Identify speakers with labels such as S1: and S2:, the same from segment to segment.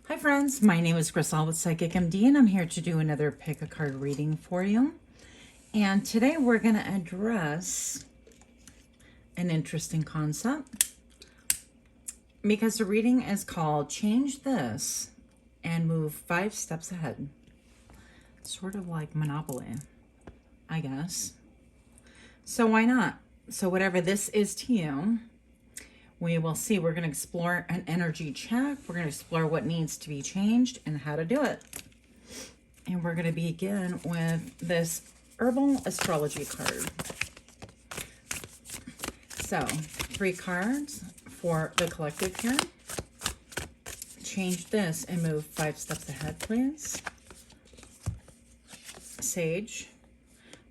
S1: Hi friends, my name is Crystal with Psychic MD and I'm here to do another pick a card reading for you. And today we're going to address an interesting concept because the reading is called Change This and Move 5 Steps Ahead. Sort of like Monopoly, I guess. So why not? So whatever this is to you, we will see. We're going to explore an energy check. We're going to explore what needs to be changed and how to do it. And we're going to begin with this herbal astrology card. So 3 cards for the collective here. Change this and move 5 steps ahead, please. Sage,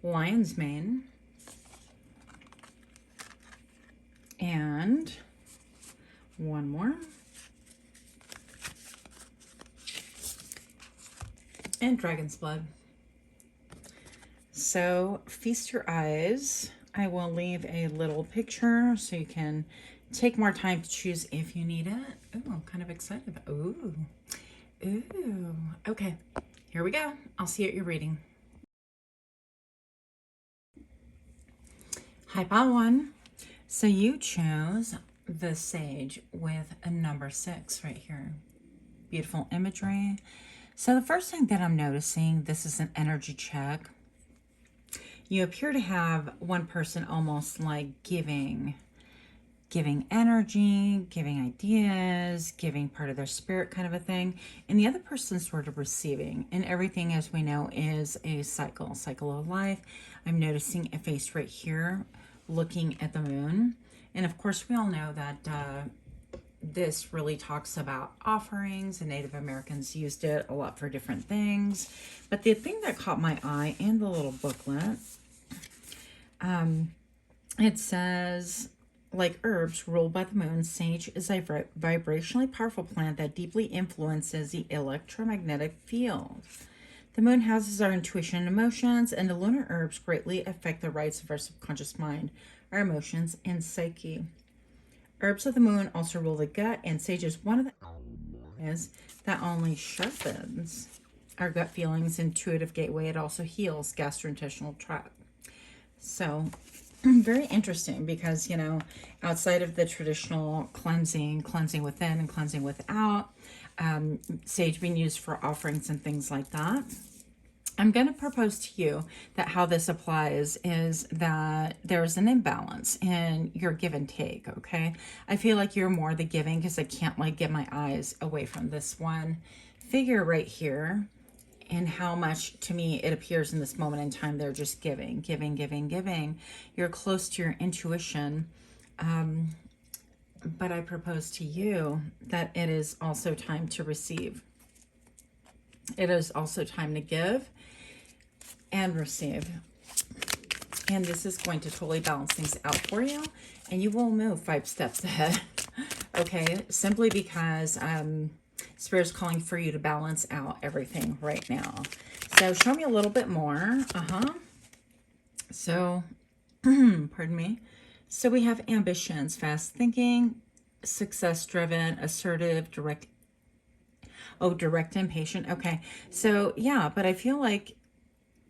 S1: lion's mane, and one more. And dragon's blood. So feast your eyes. I will leave a little picture so you can take more time to choose if you need it. Ooh, I'm kind of excited. Ooh. Okay, here we go. I'll see you at your reading. Hi, pile 1. So you chose the sage with a number 6 right here. Beautiful imagery. So the first thing that I'm noticing, this is an energy check. You appear to have one person almost like giving energy, giving ideas, giving part of their spirit kind of a thing. And the other person's sort of receiving. And everything, as we know, is a cycle of life. I'm noticing a face right here looking at the moon. And of course, we all know that this really talks about offerings, and Native Americans used it a lot for different things. But the thing that caught my eye in the little booklet, it says, like herbs ruled by the moon, sage is a vibrationally powerful plant that deeply influences the electromagnetic field. The moon houses our intuition and emotions, and the lunar herbs greatly affect the rights of our subconscious mind, our emotions, and psyche. Herbs of the moon also rule the gut, and sage is one of the areas that only sharpens our gut feelings, intuitive gateway. It also heals gastrointestinal tract. So very interesting because, you know, outside of the traditional cleansing within and cleansing without, sage being used for offerings and things like that. I'm going to propose to you that how this applies is that there's an imbalance in your give and take, okay? I feel like you're more the giving because I can't like get my eyes away from this one figure right here and how much to me it appears in this moment in time they're just giving. You're close to your intuition, but I propose to you that it is also time to receive. It is also time to give and receive. And this is going to totally balance things out for you. And you will move 5 steps ahead. Okay, simply because Spirit's calling for you to balance out everything right now. So show me a little bit more. So, pardon me. So we have ambitions, fast thinking, success-driven, assertive, direct. Oh, direct and patient. Okay. So yeah, but I feel like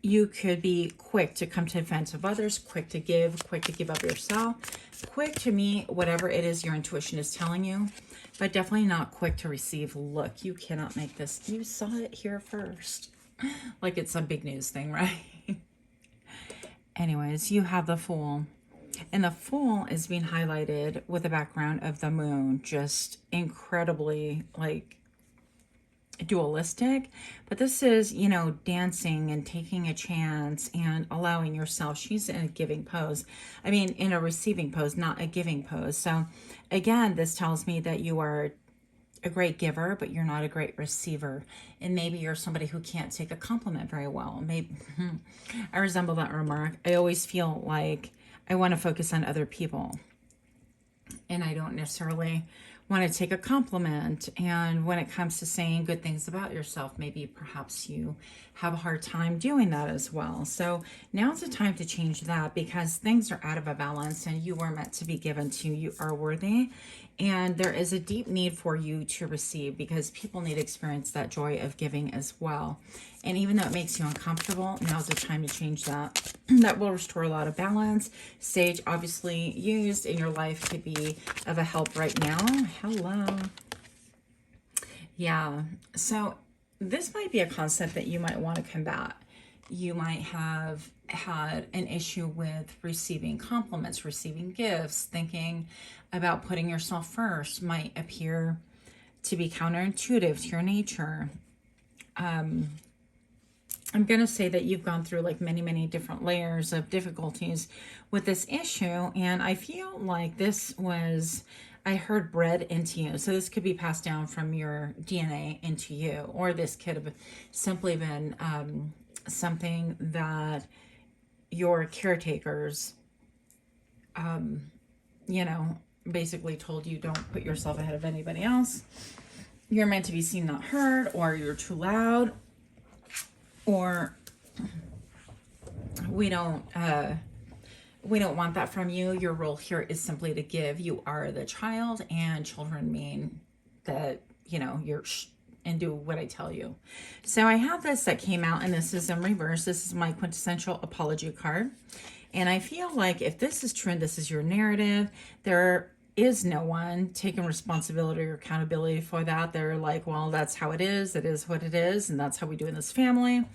S1: you could be quick to come to defense of others, quick to give up yourself, quick to meet whatever it is your intuition is telling you, but definitely not quick to receive. Look, you cannot make this. You saw it here first. Like it's some big news thing, right? Anyways, you have the Fool. And the Fool is being highlighted with the background of the moon, just incredibly like dualistic. But this is, you know, dancing and taking a chance and allowing yourself. She's in a giving pose. I mean, in a receiving pose, not a giving pose. So again, this tells me that you are a great giver, but you're not a great receiver. And maybe you're somebody who can't take a compliment very well. Maybe I resemble that remark. I always feel like I want to focus on other people, and I don't necessarily want to take a compliment. And when it comes to saying good things about yourself, maybe perhaps you have a hard time doing that as well. So now's the time to change that, because things are out of a balance and you were meant to be given to. You are worthy, And there is a deep need for you to receive because people need to experience that joy of giving as well. And even though it makes you uncomfortable, now's the time to change that. That will restore a lot of balance. Sage, obviously used in your life to be of a help right now. Hello. Yeah. So this might be a concept that you might want to combat. You might have had an issue with receiving compliments, receiving gifts, thinking about putting yourself first might appear to be counterintuitive to your nature. I'm going to say that you've gone through like many different layers of difficulties with this issue. And I feel like this was, I heard, bred into you. So this could be passed down from your DNA into you, or this could have simply been something that your caretakers, you know, basically told you don't put yourself ahead of anybody else. You're meant to be seen, not heard, or you're too loud, or we don't want that from you. Your role here is simply to give. You are the child, and children mean that, you know, you're and do what I tell you. So I have this that came out, and this is in reverse. This is my quintessential apology card. And I feel like if this is true and this is your narrative, there is no one taking responsibility or accountability for that. They're like, well, that's how it is. It is what it is. And that's how we do in this family.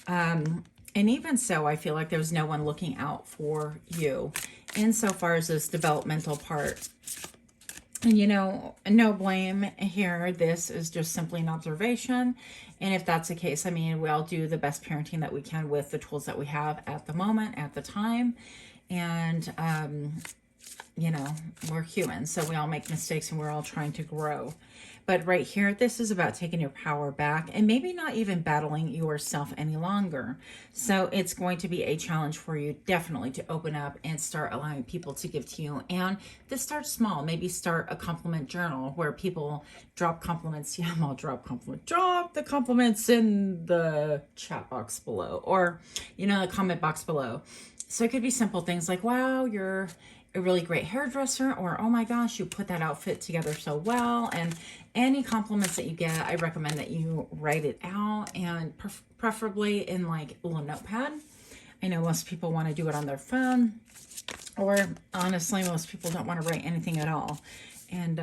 S1: And even so, I feel like there's no one looking out for you insofar as this developmental part. And, you know, no blame here. This is just simply an observation. And if that's the case, I mean, we all do the best parenting that we can with the tools that we have at the moment, at the time. And, you know, we're humans, so we all make mistakes and we're all trying to grow. But right here, this is about taking your power back and maybe not even battling yourself any longer. So it's going to be a challenge for you, definitely, to open up and start allowing people to give to you. And this starts small. Maybe start a compliment journal where people drop compliments. Yeah, I'll drop compliments. Drop the compliments in the chat box below, or, you know, the comment box below. So it could be simple things like, wow, you're a really great hairdresser, or oh my gosh, you put that outfit together so well. And any compliments that you get, I recommend that you write it out, and preferably in like a little notepad. I know most people want to do it on their phone, or honestly, most people don't want to write anything at all. And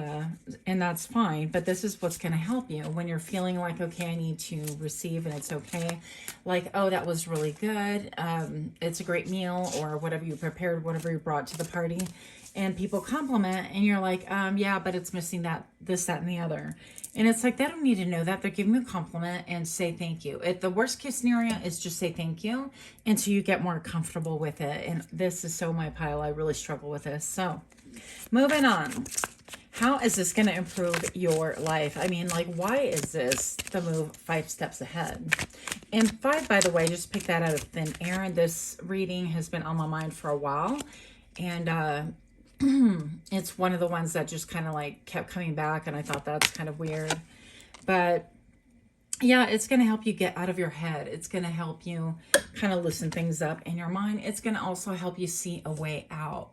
S1: that's fine, but this is what's going to help you when you're feeling like, okay, I need to receive, and it's okay. Like, oh, that was really good. It's a great meal, or whatever you prepared, whatever you brought to the party, and people compliment, and you're like, yeah, but it's missing that, this, that, and the other. And it's like, they don't need to know that. They're giving you a compliment, and say thank you. The worst case scenario is just say thank you until you get more comfortable with it. And this is so my pile. I really struggle with this. So moving on. How is this going to improve your life? I mean, like, why is this the move 5 steps ahead? And 5, by the way, just pick that out of thin air. And this reading has been on my mind for a while. And it's one of the ones that just kind of like kept coming back. And I thought that's kind of weird. But yeah, it's going to help you get out of your head. It's going to help you kind of loosen things up in your mind. It's going to also help you see a way out.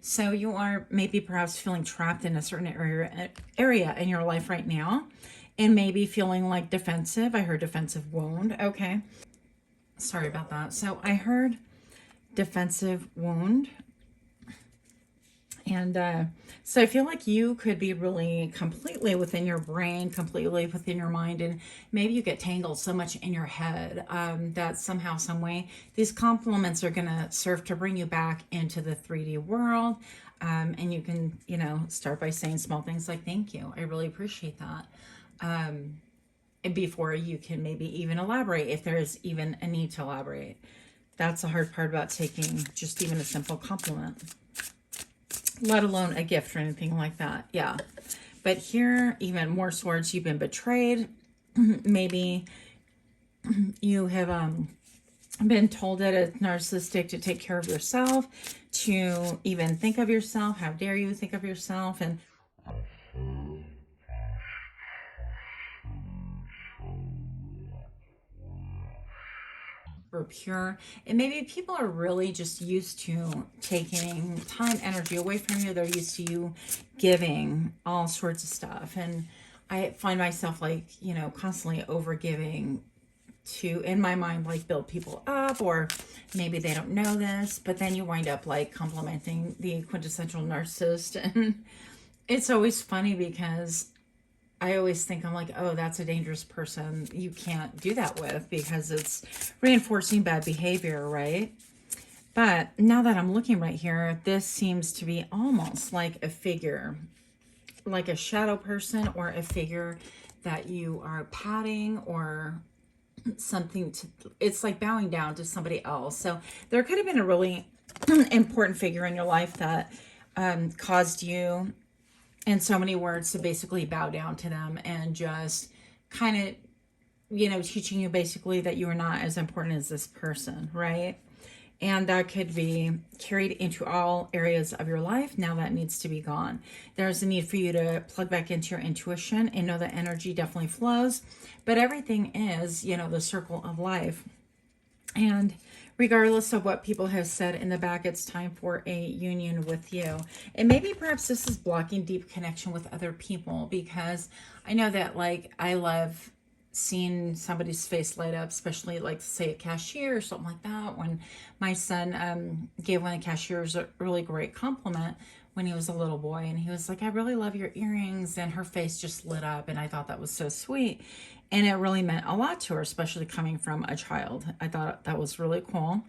S1: So you are maybe perhaps feeling trapped in a certain area in your life right now, and maybe feeling like defensive. I heard defensive wound. Okay. Sorry about that. So I heard defensive wound. And so I feel like you could be really completely within your brain, completely within your mind, and maybe you get tangled so much in your head that somehow, some way, these compliments are going to serve to bring you back into the 3D world. And you can, you know, start by saying small things like, thank you. I really appreciate that. And before you can maybe even elaborate, if there is even a need to elaborate. That's the hard part about taking just even a simple compliment, let alone a gift or anything like that. Yeah. But here, even more swords, you've been betrayed. Maybe you have been told that it's narcissistic to take care of yourself, to even think of yourself. How dare you think of yourself? And or pure. And maybe people are really just used to taking time, energy away from you. They're used to you giving all sorts of stuff. And I find myself like, you know, constantly over giving to, in my mind, like build people up, or maybe they don't know this, but then you wind up like complimenting the quintessential narcissist. And it's always funny because I always think, I'm like, oh, that's a dangerous person. You can't do that with, because it's reinforcing bad behavior, right? But now that I'm looking right here, this seems to be almost like a figure, like a shadow person, or a figure that you are patting, or something to, it's like bowing down to somebody else. So there could have been a really important figure in your life that caused you, in so many words, to basically bow down to them, and just kind of, you know, teaching you basically that you are not as important as this person, right? And that could be carried into all areas of your life. Now that needs to be gone. There's a need for you to plug back into your intuition and know that energy definitely flows. But everything is, you know, the circle of life. And regardless of what people have said in the back, it's time for a union with you. And maybe perhaps this is blocking deep connection with other people, because I know that, like, I love seeing somebody's face light up, especially like say a cashier or something like that. When my son gave one of the cashiers a really great compliment when he was a little boy, and he was like, I really love your earrings, and her face just lit up, and I thought that was so sweet. And it really meant a lot to her, especially coming from a child. I thought that was really cool.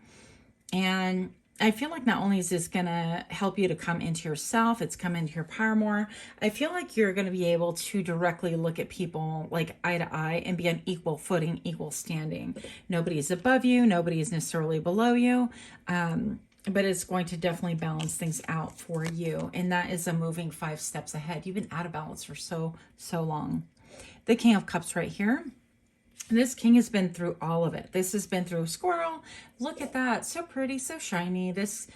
S1: And I feel like not only is this going to help you to come into yourself, it's come into your power more. I feel like you're going to be able to directly look at people like eye to eye and be on equal footing, equal standing. Nobody's above you. Nobody is necessarily below you. But it's going to definitely balance things out for you. And that is a moving 5 steps ahead. You've been out of balance for so long. The King of Cups right here. This king has been through all of it. This has been through squirrel. Look at that. So pretty, so shiny. This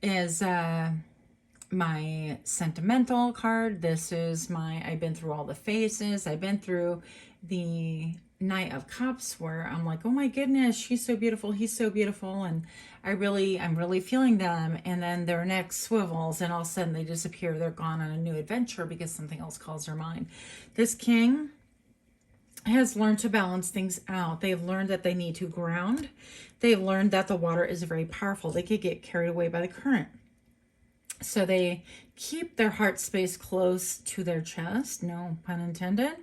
S1: is my sentimental card. This is my, I've been through all the phases. I've been through the Knight of Cups, where I'm like, oh my goodness, she's so beautiful, he's so beautiful, and I'm really feeling them. And then their neck swivels, and all of a sudden they disappear. They're gone on a new adventure because something else calls their mind. This king has learned to balance things out. They've learned that they need to ground. They've learned that the water is very powerful. They could get carried away by the current. So they keep their heart space close to their chest, no pun intended.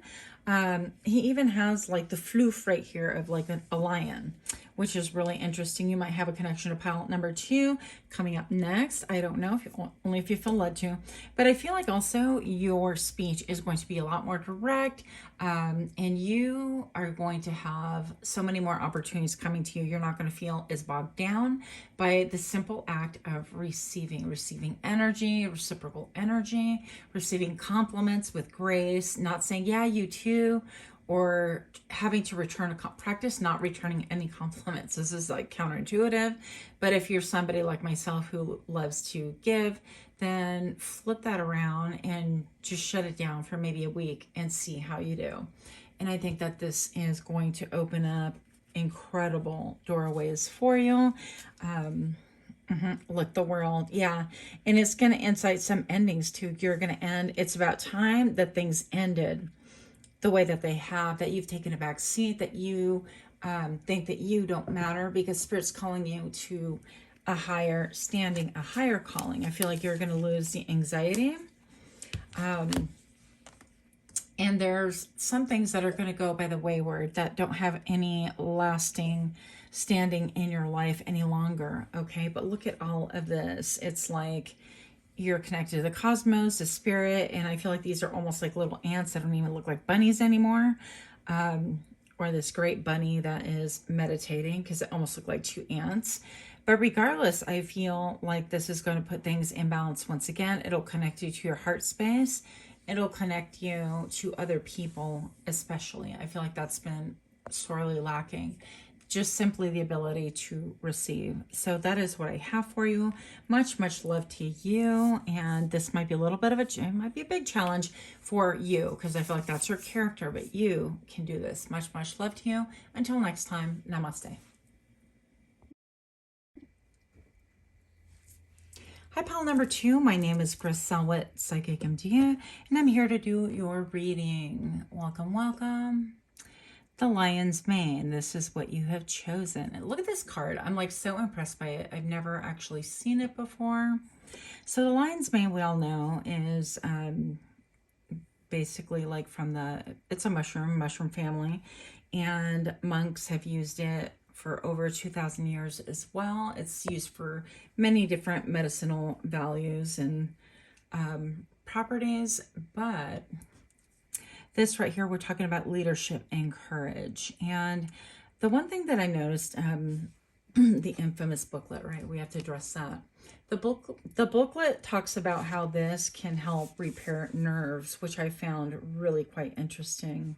S1: He even has like the floof right here of like a lion, which is really interesting. You might have a connection to pile number 2 coming up next. I don't know, only if you feel led to. But I feel like also your speech is going to be a lot more direct, and you are going to have so many more opportunities coming to you. You're not going to feel as bogged down by the simple act of receiving energy, reciprocal energy, receiving compliments with grace, not saying, yeah, you too, or having to return practice not returning any compliments. This is like counterintuitive, but if you're somebody like myself who loves to give, then flip that around and just shut it down for maybe a week and see how you do. And I think that this is going to open up incredible doorways for you. Look, the world, yeah. And it's going to incite some endings too. You're going to end. It's about time that things ended the way that they have, that you've taken a back seat, that you think that you don't matter, because Spirit's calling you to a higher standing, a higher calling. I feel like you're going to lose the anxiety. And there's some things that are going to go by the wayward that don't have any lasting standing in your life any longer. Okay, but look at all of this. It's like you're connected to the cosmos, to spirit, and I feel like these are almost like little ants that don't even look like bunnies anymore. Or this great bunny that is meditating, because it almost looked like 2 ants. But regardless, I feel like this is going to put things in balance once again. It'll connect you to your heart space. It'll connect you to other people, especially. I feel like that's been sorely lacking. Just simply the ability to receive. So that is what I have for you. Much love to you. And this might be a little bit of it might be a big challenge for you, because I feel like that's your character, but you can do this. Much love to you. Until next time, namaste. Hi, pal number 2. My name is Chris Selwit, Psychic MD, and I'm here to do your reading. Welcome, welcome. The Lion's Mane. This is what you have chosen. And look at this card. I'm like so impressed by it. I've never actually seen it before. So the Lion's Mane, we all know, is basically like from it's a mushroom family, and monks have used it for over 2,000 years as well. It's used for many different medicinal values and properties, but this right here, we're talking about leadership and courage. And the one thing that I noticed, the infamous booklet, right? We have to address that. The booklet talks about how this can help repair nerves, which I found really quite interesting.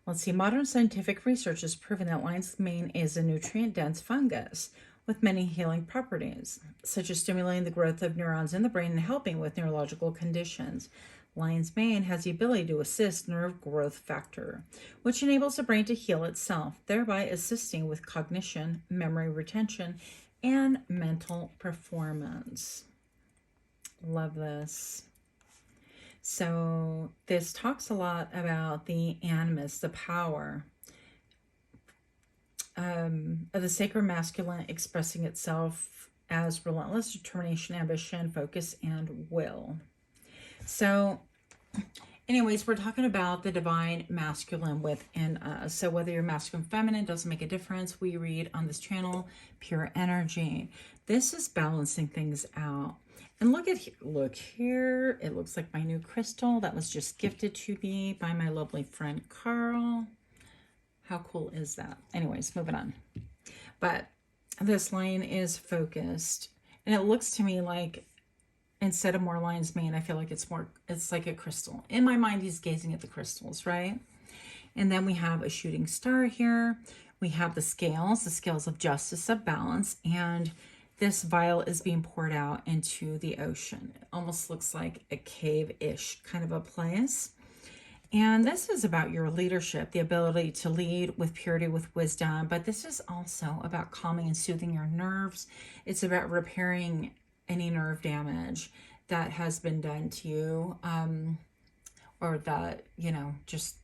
S1: Let's see. Modern scientific research has proven that lion's mane is a nutrient-dense fungus with many healing properties, such as stimulating the growth of neurons in the brain and helping with neurological conditions. Lion's mane has the ability to assist nerve growth factor, which enables the brain to heal itself, thereby assisting with cognition, memory retention, and mental performance. Love this. So this talks a lot about the animus, the power of the sacred masculine expressing itself as relentless determination, ambition, focus, and will. So anyways, we're talking about the divine masculine within us. So whether you're masculine, feminine, doesn't make a difference. We read on this channel pure energy. This is balancing things out. And look here. It looks like my new crystal that was just gifted to me by my lovely friend Carl. How cool is that? Anyways, moving on. But this lion is focused, and it looks to me like, instead of more lion's mane, I feel like it's like a crystal. In my mind, he's gazing at the crystals, right? And then we have a shooting star here. We have the scales of justice, of balance, and this vial is being poured out into the ocean. It almost looks like a cave-ish kind of a place. And this is about your leadership, the ability to lead with purity, with wisdom. But this is also about calming and soothing your nerves. It's about repairing any nerve damage that has been done to you, or that, just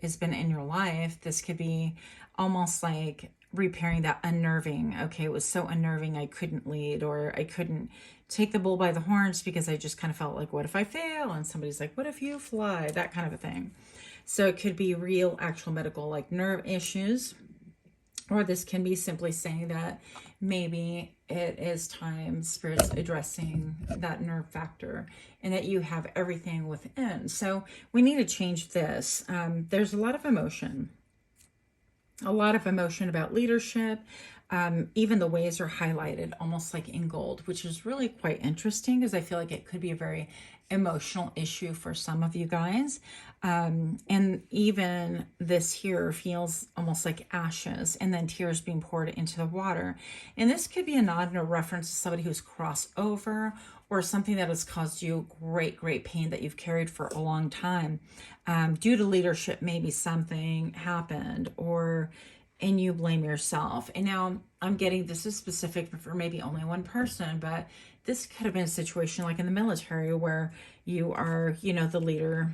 S1: has been in your life. This could be almost like repairing that unnerving. Okay, it was so unnerving I couldn't lead, or I couldn't take the bull by the horns because I just kind of felt like, what if I fail? And somebody's like, what if you fly? That kind of a thing. So it could be real, actual medical, like nerve issues, or this can be simply saying that maybe it is time Spirit's addressing that nerve factor and that you have everything within. So we need to change this. There's a lot of emotion about leadership. Even the ways are highlighted almost like in gold, which is really quite interesting because I feel like it could be a very emotional issue for some of you guys. And even this here feels almost like ashes and then tears being poured into the water. And this could be a nod and a reference to somebody who's crossed over, or something that has caused you great pain that you've carried for a long time. Due to leadership, maybe something happened, and you blame yourself. And now I'm getting, this is specific for maybe only one person, but this could have been a situation like in the military where you are, the leader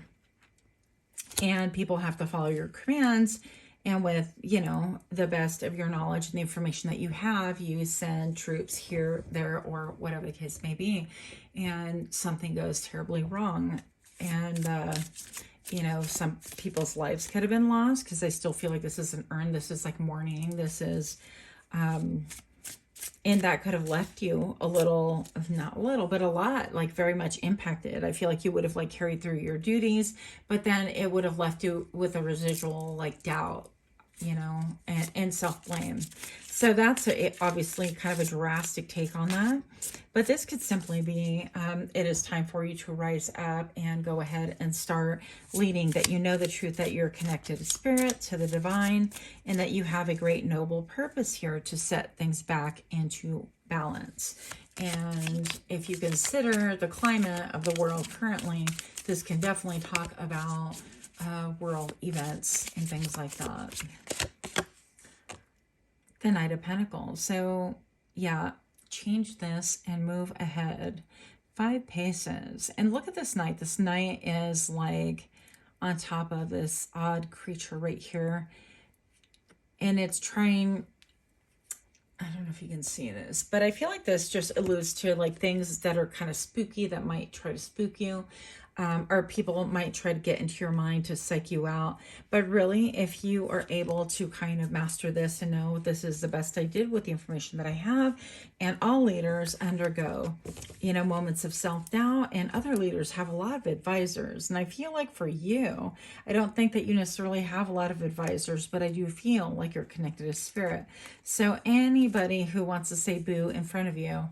S1: and people have to follow your commands. And with, the best of your knowledge and the information that you have, you send troops here, there, or whatever the case may be. And something goes terribly wrong. And, some people's lives could have been lost because I still feel like this isn't earned. This is like mourning. This is, and that could have left you a little, not a little, but a lot, like very much impacted. I feel like you would have like carried through your duties, but then it would have left you with a residual like doubt, and self-blame. So that's obviously kind of a drastic take on that. But this could simply be, it is time for you to rise up and go ahead and start leading, that you know the truth, that you're connected to Spirit, to the divine, and that you have a great noble purpose here to set things back into balance. And if you consider the climate of the world currently, this can definitely talk about world events and things like that. The Knight of Pentacles. So yeah, change this and move ahead 5 paces. And look at this knight. This knight is like on top of this odd creature right here. And it's trying, I don't know if you can see this, but I feel like this just alludes to like things that are kind of spooky that might try to spook you. Or people might try to get into your mind to psych you out. But really, if you are able to kind of master this and know this is the best I did with the information that I have, and all leaders undergo, moments of self-doubt, and other leaders have a lot of advisors. And I feel like for you, I don't think that you necessarily have a lot of advisors, but I do feel like you're connected to spirit. So anybody who wants to say boo in front of you,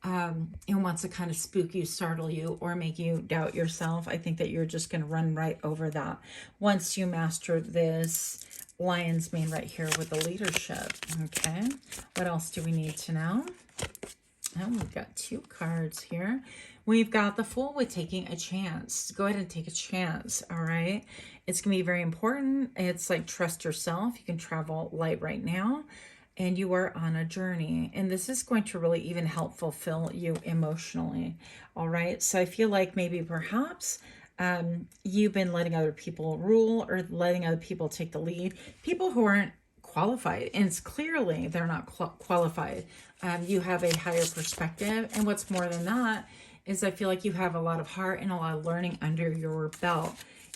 S1: and wants to kind of spook you, startle you, or make you doubt yourself, I think that you're just going to run right over that once you master this lion's mane right here with the leadership. Okay, what else do we need to know? Oh, we've got 2 cards here. We've got the Fool with taking a chance. Go ahead and take a chance, all right? It's going to be very important. It's like trust yourself. You can travel light right now. And you are on a journey, and this is going to really even help fulfill you emotionally. All right. So I feel like maybe perhaps you've been letting other people rule or letting other people take the lead. People who aren't qualified, and it's clearly they're not qualified. You have a higher perspective. And what's more than that is I feel like you have a lot of heart and a lot of learning under your belt.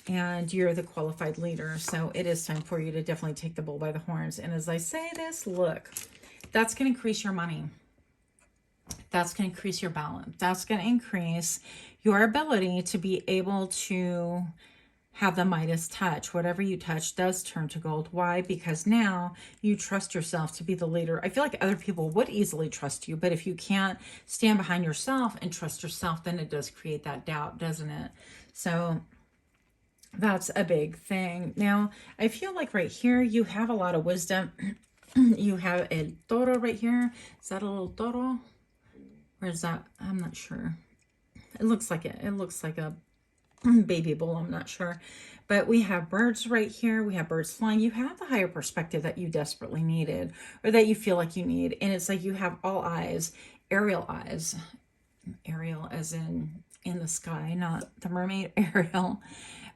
S1: And you're the qualified leader. So it is time for you to definitely take the bull by the horns. And as I say this, look, that's going to increase your money. That's going to increase your balance. That's going to increase your ability to be able to have the Midas touch. Whatever you touch does turn to gold. Why? Because now you trust yourself to be the leader. I feel like other people would easily trust you, but if you can't stand behind yourself and trust yourself, then it does create that doubt, doesn't it? So that's a big thing. Now, I feel like right here, you have a lot of wisdom. You have a toro right here. Is that a little toro? Or is that? I'm not sure. It looks like it. It looks like a baby bull. I'm not sure. But we have birds right here. We have birds flying. You have the higher perspective that you desperately needed, or that you feel like you need. And it's like you have all eyes, aerial eyes. Ariel as in the sky, not the mermaid Ariel.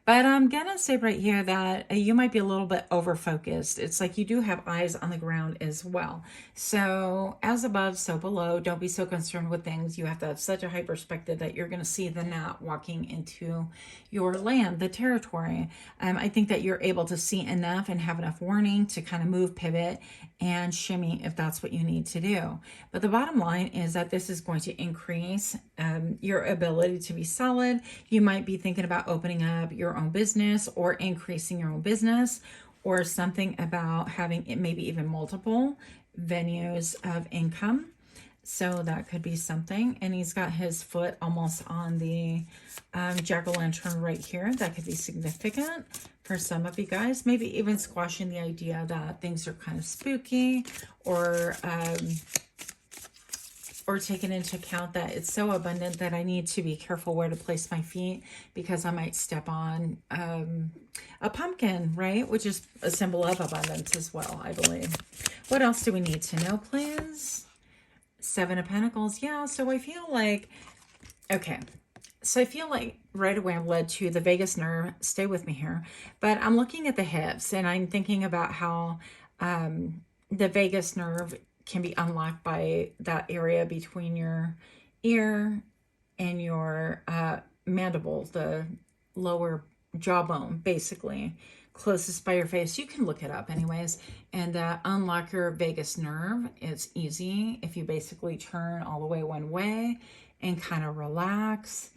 S1: But I'm going to say right here that you might be a little bit over-focused. It's like you do have eyes on the ground as well. So as above, so below. Don't be so concerned with things. You have to have such a high perspective that you're going to see the gnat walking into your land, the territory. I think that you're able to see enough and have enough warning to kind of move, pivot, and shimmy if that's what you need to do. But the bottom line is that this is going to increase your ability to be solid. You might be thinking about opening up your own business or increasing your own business, or something about having maybe even multiple venues of income. So that could be something. And he's got his foot almost on the jack-o'-lantern right here. That could be significant for some of you guys. Maybe even squashing the idea that things are kind of spooky, or taking into account that it's so abundant that I need to be careful where to place my feet, because I might step on a pumpkin, right? Which is a symbol of abundance as well, I believe. What else do we need to know, please? 7 of Pentacles. Yeah, so I feel like, okay. So I feel like right away I'm led to the vagus nerve. Stay with me here. But I'm looking at the hips, and I'm thinking about how the vagus nerve can be unlocked by that area between your ear and your mandible, the lower jawbone, basically, closest by your face. You can look it up anyways. And unlock your vagus nerve. It's easy if you basically turn all the way one way and kind of relax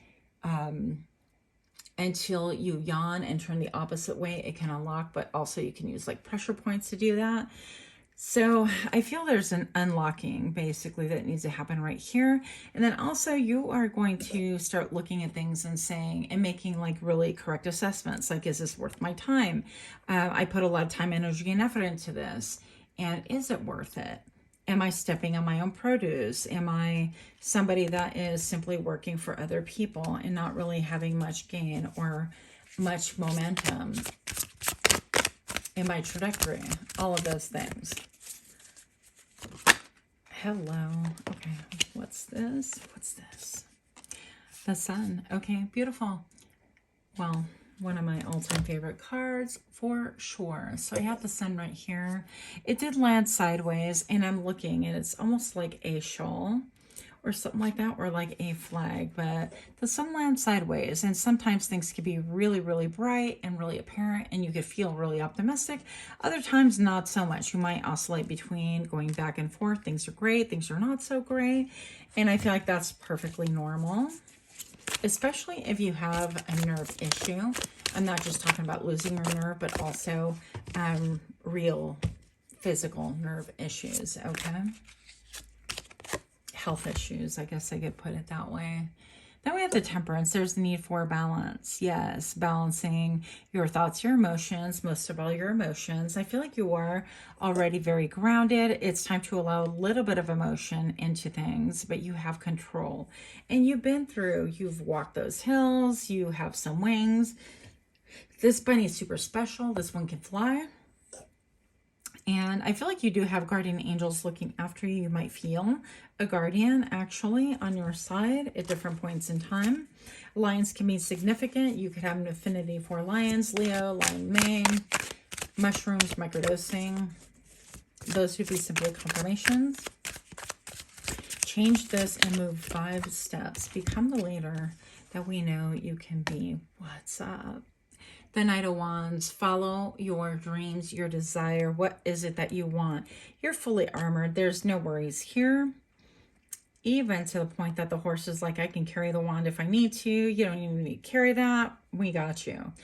S1: until you yawn and turn the opposite way. It can unlock, but also you can use like pressure points to do that. So I feel there's an unlocking basically that needs to happen right here. And then also you are going to start looking at things and saying and making like really correct assessments. Like, is this worth my time? I put a lot of time, energy, and effort into this. And is it worth it? Am I stepping on my own produce? Am I somebody that is simply working for other people and not really having much gain or much momentum in my trajectory? All of those things. Hello. Okay, what's this? What's this? The sun. Okay, beautiful. Well, one of my all-time favorite cards for sure. So I have the sun right here. It did land sideways, and I'm looking, and it's almost like a shawl or something like that, or like a flag, but the sun lands sideways, and sometimes things can be really, really bright and really apparent, and you could feel really optimistic. Other times, not so much. You might oscillate between going back and forth. Things are great, things are not so great, and I feel like that's perfectly normal, especially if you have a nerve issue. I'm not just talking about losing your nerve, but also real physical nerve issues, okay? Health issues, I guess I could put it that way. Then we have the temperance. There's the need for balance. Yes, balancing your thoughts, your emotions, most of all your emotions. I feel like you are already very grounded. It's time to allow a little bit of emotion into things, but you have control. And you've walked those hills, you have some wings. This bunny is super special. This one can fly. And I feel like you do have guardian angels looking after you. You might feel a guardian actually on your side at different points in time. Lions can be significant. You could have an affinity for lions, Leo, lion mane, mushrooms, microdosing. Those would be simply confirmations. Change this and move 5 steps. Become the leader that we know you can be. What's up? The Knight of Wands, follow your dreams, your desire. What is it that you want? You're fully armored. There's no worries here. Even to the point that the horse is like, I can carry the wand if I need to. You don't even need to carry that. We got you.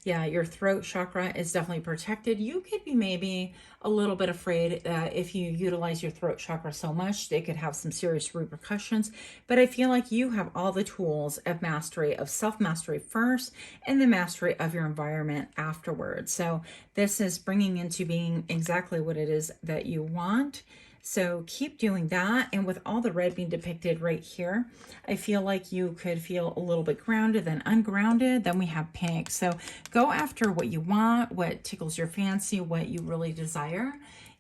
S1: Yeah, your throat chakra is definitely protected. You could be maybe a little bit afraid that if you utilize your throat chakra so much, they could have some serious repercussions. But I feel like you have all the tools of mastery, of self-mastery first, and the mastery of your environment afterwards. So this is bringing into being exactly what it is that you want. So keep doing that. And with all the red being depicted right here, I feel like you could feel a little bit grounded, then ungrounded. Then we have pink. So go after what you want, what tickles your fancy, what you really desire.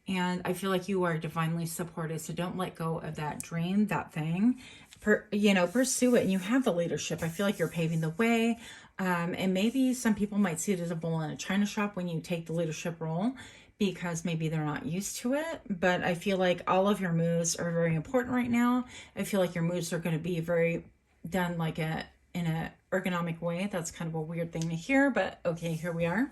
S1: And I feel like you are divinely supported. So don't let go of that dream, that thing. Pursue it. And you have the leadership. I feel like you're paving the way. And maybe some people might see it as a bull in a china shop when you take the leadership role, because maybe they're not used to it. But I feel like all of your moves are very important right now. I feel like your moves are going to be very done like in a ergonomic way. That's kind of a weird thing to hear, but okay, here we are.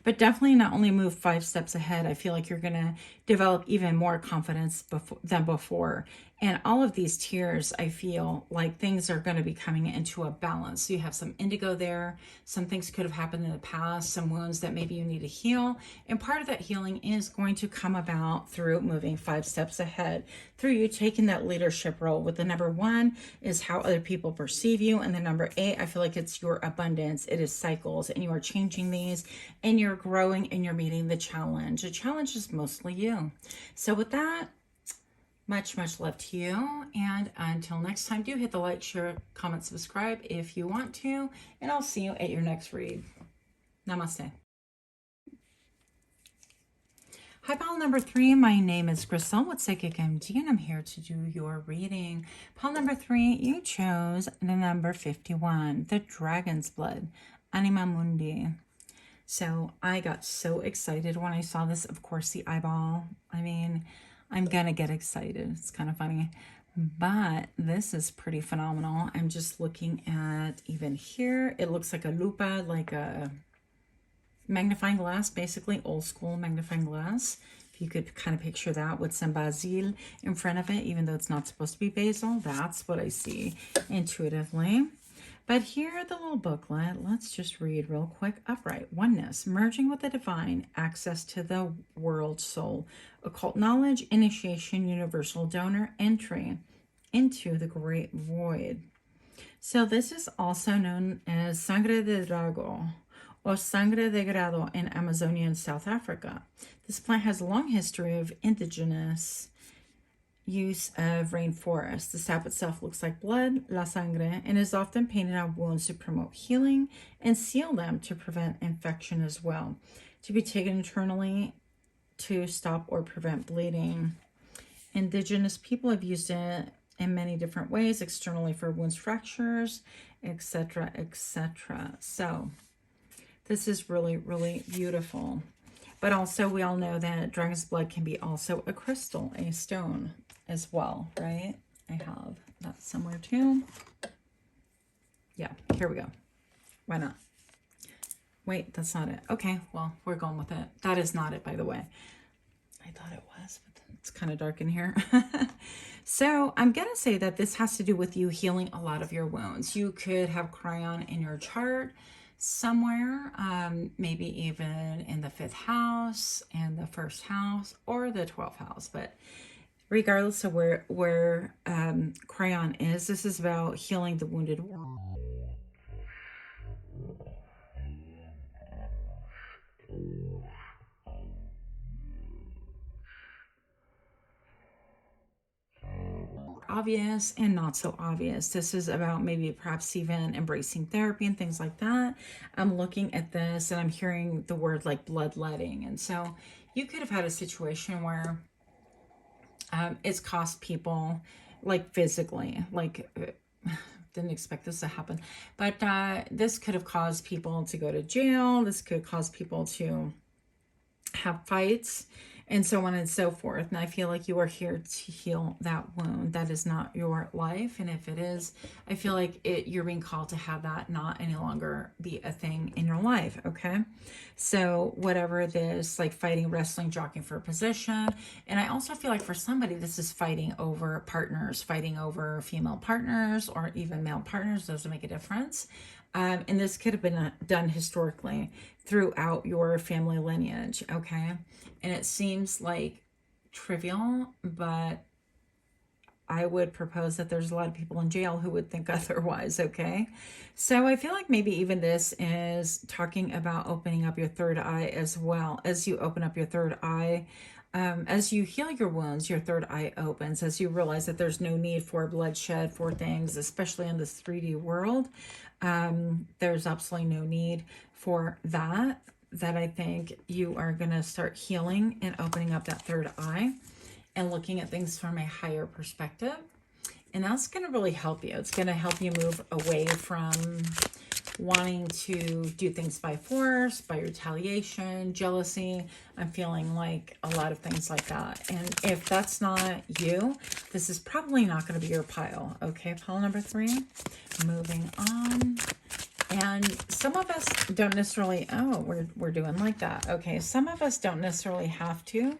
S1: But definitely not only move 5 steps ahead, I feel like you're going to develop even more confidence than before. And all of these tiers, I feel like things are going to be coming into a balance. So you have some indigo there. Some things could have happened in the past, some wounds that maybe you need to heal. And part of that healing is going to come about through moving 5 steps ahead, through you taking that leadership role. With the number 1 is how other people perceive you. And the number 8, I feel like it's your abundance. It is cycles, and you are changing these, and you're growing, and you're meeting the challenge. The challenge is mostly you. So with that, much love to you, and until next time, do hit the like, share, comment, subscribe if you want to, and I'll see you at your next read. Namaste. Hi, pile number 3. My name is Grisel with Psychic MD, and I'm here to do your reading. Pile number 3, you chose the number 51, the Dragon's Blood, Anima Mundi. So I got so excited when I saw this. Of course, the eyeball. I mean, I'm gonna get excited. It's kind of funny, but this is pretty phenomenal. I'm just looking at even here. It looks like a lupa, like a magnifying glass, basically old school magnifying glass. If you could kind of picture that with some basil in front of it, even though it's not supposed to be basil. That's what I see intuitively. But here, the little booklet, let's just read real quick. Upright, oneness, merging with the divine, access to the world soul, occult knowledge, initiation, universal donor, entry into the great void. So this is also known as Sangre de Drago, or Sangre de Grado in Amazonia and South Africa. This plant has a long history of indigenous use of rainforest. The sap itself looks like blood, la sangre, and is often painted on wounds to promote healing and seal them to prevent infection as well. To be taken internally to stop or prevent bleeding. Indigenous people have used it in many different ways, externally for wounds, fractures, etc., etc. So this is really, really beautiful. But also, we all know that dragon's blood can be also a crystal, a stone as well, right? I have that somewhere too. Yeah, here we go. Why not? Wait, that's not it. Okay, well, we're going with it. That is not it, by the way. I thought it was, but it's kind of dark in here. So I'm going to say that this has to do with you healing a lot of your wounds. You could have Cryon in your chart somewhere, maybe even in the 5th house and the 1st house or the 12th house. But regardless of where Cryon is, this is about healing the wounded wound. Obvious and not so obvious. This is about maybe perhaps even embracing therapy and things like that. I'm looking at this and I'm hearing the word like bloodletting. And so you could have had a situation where it's cost people like physically, like didn't expect this to happen, but this could have caused people to go to jail. This could cause people to have fights and so on and so forth. And I feel like you are here to heal that wound. That is not your life. And if it is, I feel like you're being called to have that not any longer be a thing in your life. Okay. So whatever it is, like fighting, wrestling, jockeying for a position. And I also feel like for somebody, this is fighting over partners, fighting over female partners or even male partners. Doesn't make a difference. And this could have been done historically throughout your family lineage, okay? And it seems like trivial, but I would propose that there's a lot of people in jail who would think otherwise, okay? So I feel like maybe even this is talking about opening up your third eye as well. As you open up your third eye, as you heal your wounds, your third eye opens. As you realize that there's no need for bloodshed for things, especially in this 3D world, there's absolutely no need for that I think you are going to start healing and opening up that third eye and looking at things from a higher perspective. And that's going to really help you. It's going to help you move away from wanting to do things by force, by retaliation, jealousy. I'm feeling like a lot of things like that. And if that's not you, this is probably not going to be your pile. Okay, pile number 3. Moving on. And some of us don't necessarily, we're doing like that. Okay, some of us don't necessarily have to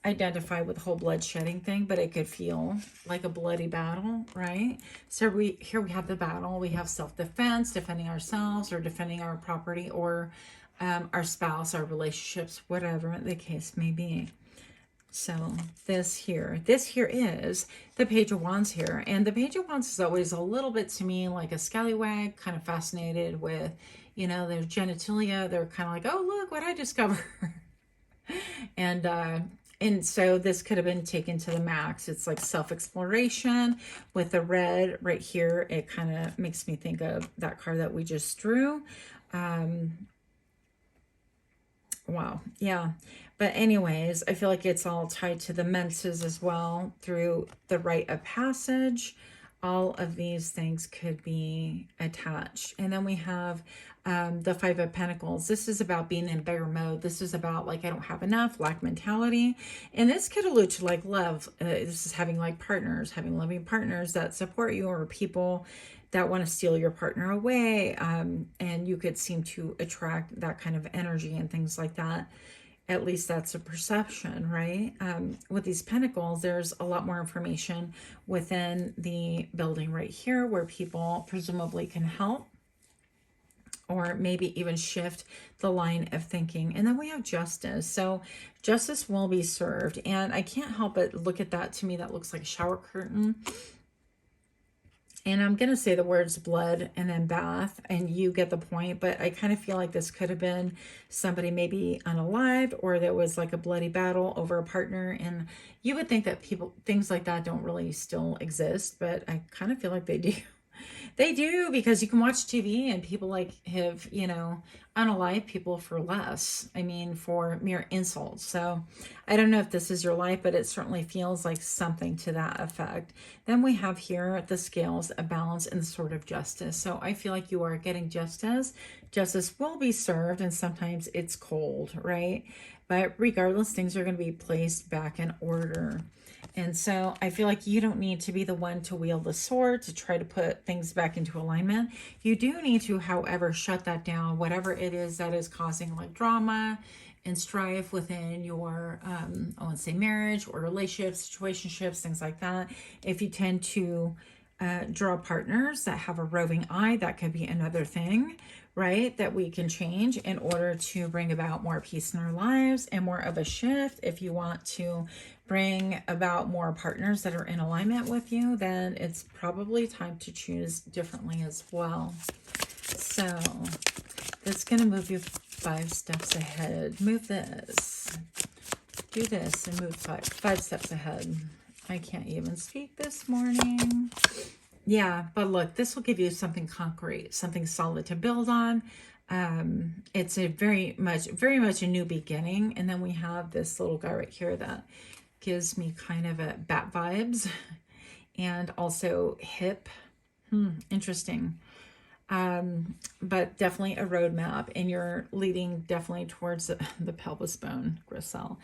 S1: identify with the whole bloodshedding thing, but it could feel like a bloody battle, right? So here we have the battle. We have self-defense, defending ourselves or defending our property or our spouse, our relationships, whatever the case may be. So this here is the Page of Wands here. And the Page of Wands is always a little bit to me like a scallywag, kind of fascinated with, their genitalia. They're kind of like, oh, look what I discovered. And so this could have been taken to the max. It's like self-exploration with the red right here. It kind of makes me think of that card that we just drew. Wow. Yeah. But anyways, I feel like it's all tied to the menses as well through the rite of passage. All of these things could be attached. And then we have the 5 of Pentacles. This is about being in bear mode. This is about like, I don't have enough, lack mentality. And this could allude to like love. This is having like partners, having loving partners that support you or people that want to steal your partner away. And you could seem to attract that kind of energy and things like that. At least that's a perception, right? With these pentacles, there's a lot more information within the building right here where people presumably can help or maybe even shift the line of thinking. And then we have justice. So justice will be served. And I can't help but look at that. To me, that looks like a shower curtain. And I'm going to say the words blood and then bath, and you get the point. But I kind of feel like this could have been somebody maybe unalived, or there was like a bloody battle over a partner. And you would think that things like that don't really still exist, but I kind of feel like they do. They do, because you can watch TV and people like have, unalive people for less. I mean, for mere insults. So I don't know if this is your life, but it certainly feels like something to that effect. Then we have here the scales, a balance, and the sword of justice. So I feel like you are getting justice. Justice will be served, and sometimes it's cold, right? But regardless, things are going to be placed back in order. And so I feel like you don't need to be the one to wield the sword to try to put things back into alignment. You do need to, however, shut that down, whatever it is that is causing like drama and strife within your, I want to say marriage or relationships, situationships, things like that. If you tend to draw partners that have a roving eye, that could be another thing, right? That we can change in order to bring about more peace in our lives and more of a shift. If you want to bring about more partners that are in alignment with you, then it's probably time to choose differently as well. So that's going to move you 5 steps ahead. Move this, do this, and move five steps ahead. I can't even speak this morning. Yeah, but look, this will give you something concrete, something solid to build on. It's a very much a new beginning. And then we have this little guy right here that gives me kind of a bat vibes and also hip. Interesting. But definitely a roadmap, and you're leading definitely towards the pelvis bone, Grisel.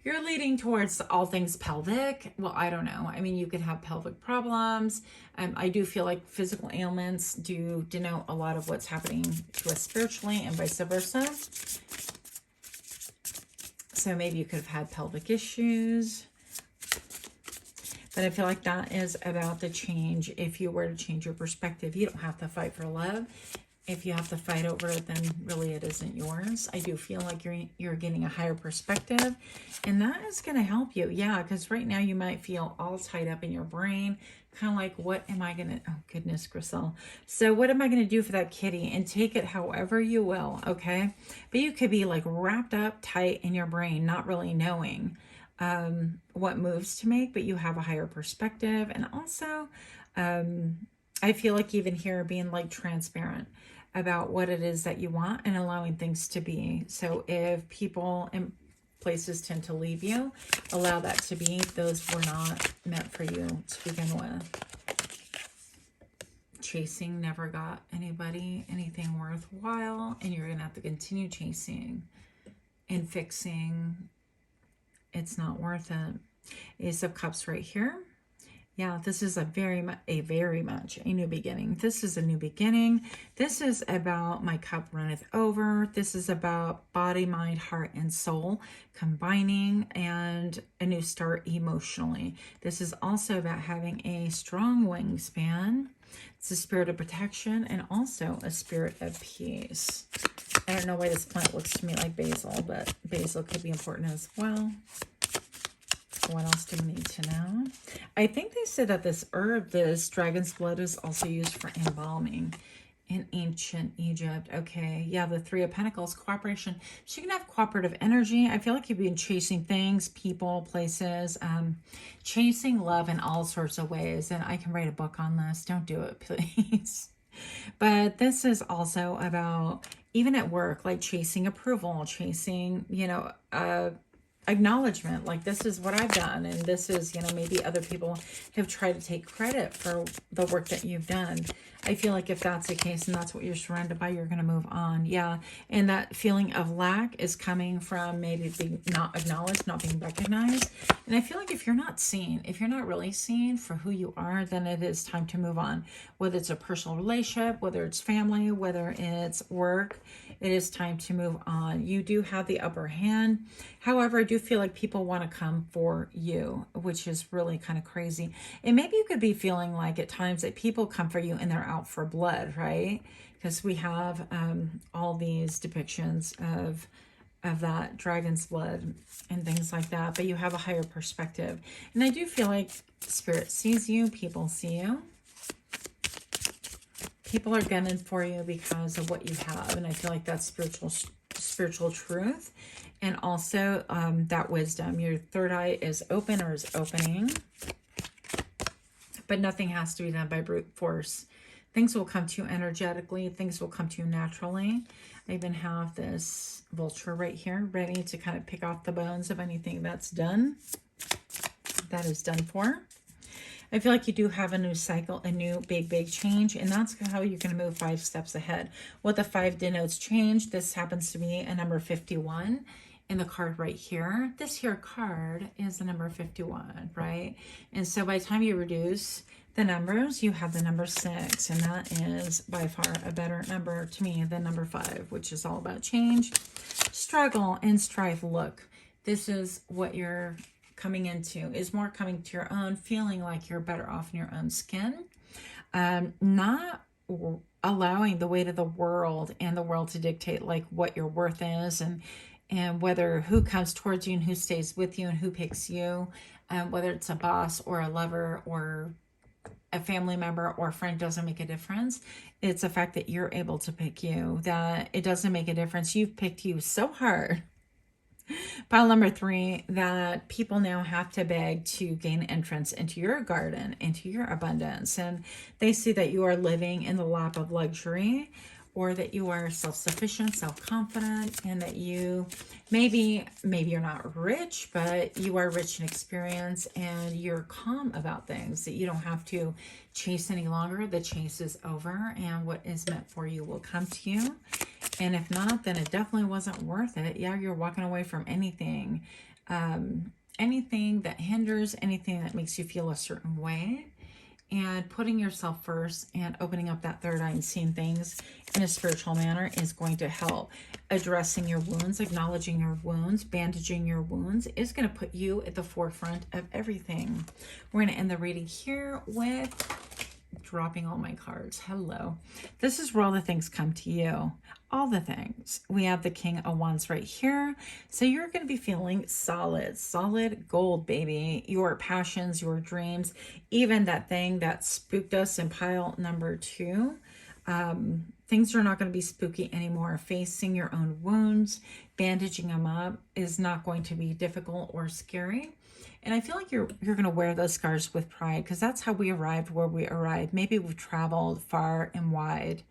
S1: You're leading towards all things pelvic. Well, I don't know. I mean, you could have pelvic problems. I do feel like physical ailments do denote a lot of what's happening to us spiritually and vice versa. So maybe you could have had pelvic issues. But I feel like that is about the change. If you were to change your perspective, you don't have to fight for love. If you have to fight over it, then really it isn't yours. I do feel like you're getting a higher perspective, and that is going to help you. Yeah, because right now you might feel all tied up in your brain, kind of like, what am I going to, oh goodness, Grisel. So what am I going to do for that kitty? And take it however you will, okay? But you could be like wrapped up tight in your brain, not really knowing what moves to make, but you have a higher perspective. And also, I feel like even here being like transparent about what it is that you want and allowing things to be. So if people and places tend to leave you, allow that to be. Those were not meant for you to begin with. Chasing never got anybody anything worthwhile, and you're gonna have to continue chasing and fixing. It's not worth it. Ace of Cups right here. Yeah, this is a very much a new beginning. This is a new beginning. This is about my cup runneth over. This is about body, mind, heart, and soul combining, and a new start emotionally. This is also about having a strong wingspan. It's a spirit of protection and also a spirit of peace. I don't know why this plant looks to me like basil, but basil could be important as well. What else do we need to know? I think they said that this herb, this dragon's blood, is also used for embalming in ancient Egypt. Okay, yeah, the 3 of Pentacles, cooperation. So you can have cooperative energy. I feel like you've been chasing things, people, places, chasing love in all sorts of ways. And I can write a book on this. Don't do it, please. But this is also about, even at work, like chasing approval, chasing, you know, acknowledgement, like this is what I've done, and this is, you know, maybe other people have tried to take credit for the work that you've done. I feel like if that's the case and that's what you're surrounded by, you're going to move on. Yeah, and that feeling of lack is coming from maybe being not acknowledged, not being recognized. And I feel like if you're not seen, if you're not really seen for who you are, then it is time to move on. Whether it's a personal relationship, whether it's family, whether it's work, it is time to move on. You do have the upper hand. However, I do feel like people want to come for you, which is really kind of crazy. And maybe you could be feeling like at times that people come for you and they're out for blood, right? Because we have all these depictions of that dragon's blood and things like that. But you have a higher perspective. And I do feel like Spirit sees you, people see you. People are gunning for you because of what you have. And I feel like that's spiritual truth. And also that wisdom. Your third eye is open or is opening. But nothing has to be done by brute force. Things will come to you energetically. Things will come to you naturally. I even have this vulture right here ready to kind of pick off the bones of anything that's done. That is done for. I feel like you do have a new cycle, a new big change, and that's how you're going to move 5 steps ahead. What the 5 denotes change, this happens to be a number 51 in the card right here. This here card is the number 51, right? And so by the time you reduce the numbers, you have the number 6, and that is by far a better number to me than number 5, which is all about change, struggle, and strife. Look, this is what you're coming into, is more coming to your own, feeling like you're better off in your own skin, not allowing the weight of the world and the world to dictate like what your worth is, and whether who comes towards you and who stays with you and who picks you, whether it's a boss or a lover or a family member or a friend, doesn't make a difference. It's the fact that you're able to pick you, that it doesn't make a difference. You've picked you so hard. Pile number 3, that people now have to beg to gain entrance into your garden, into your abundance. And they see that you are living in the lap of luxury, or that you are self-sufficient, self-confident, and that you, maybe you're not rich, but you are rich in experience, and you're calm about things, that you don't have to chase any longer. The chase is over, and what is meant for you will come to you. And if not, then it definitely wasn't worth it. Yeah, you're walking away from anything, anything that hinders, anything that makes you feel a certain way, and putting yourself first and opening up that third eye and seeing things in a spiritual manner is going to help. Addressing your wounds, acknowledging your wounds, bandaging your wounds is going to put you at the forefront of everything. We're going to end the reading here with dropping all my cards. Hello. This is where all the things come to you. All the things. We have the King of Wands right here. So you're going to be feeling solid gold, baby. Your passions, your dreams, even that thing that spooked us in pile number 2. Things are not going to be spooky anymore. Facing your own wounds, bandaging them up is not going to be difficult or scary. And I feel like you're going to wear those scars with pride, because that's how we arrived where we arrived. Maybe we've traveled far and wide,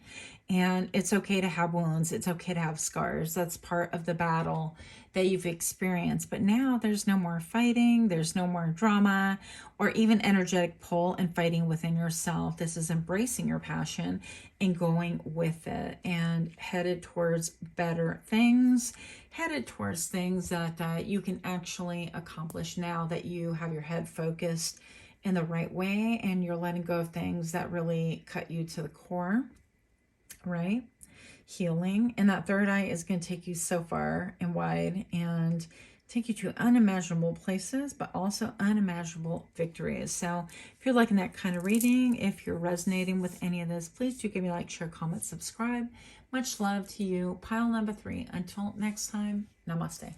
S1: and it's okay to have wounds. It's okay to have scars. That's part of the battle that you've experienced. But now there's no more fighting. There's no more drama or even energetic pull and fighting within yourself. This is embracing your passion and going with it, and headed towards better things, headed towards things that you can actually accomplish now that you have your head focused in the right way, and you're letting go of things that really cut you to the core, right? Healing. And that third eye is going to take you so far and wide and take you to unimaginable places, but also unimaginable victories. So if you're liking that kind of reading, if you're resonating with any of this, please do give me a like, share, comment, subscribe. Much love to you. Pile number 3. Until next time, namaste.